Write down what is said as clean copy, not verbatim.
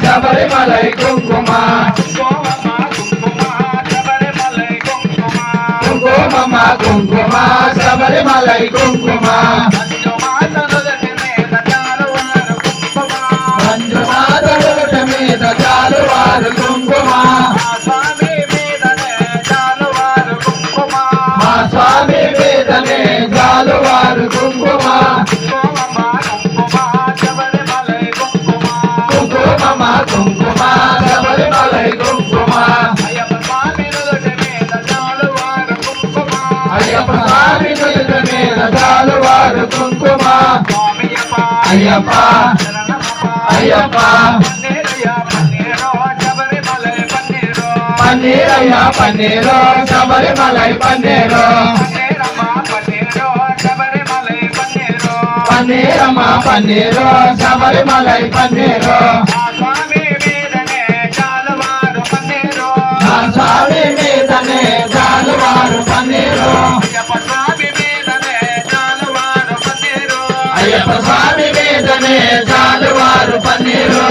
శబరిమలై కుంకుమ కుంకుమ కుంకుమ శబరిమలై కుంకుమ మంజునాథ మీద జాలువారు కుంకుమ మా స్వామి మీదనే జాలువారు కుంకుమ కుంకుమ కుంకుమ శబరిమలై కుంకుమ అయ్యప్ప స్వామి మీద జాలువారు కుంకుమ అయ్యప్ప అయ్యప్ప పన్నీరయ్య పన్నీరు శబరిమలై పన్నీరు పన్నీరమ్మ పన్నీరు శబరిమలై పన్నీరు నా స్వామి మీదనే జాలువారు పన్నీరు అయ్యప్ప స్వామి మీదనే జాలువారు పన్నీరు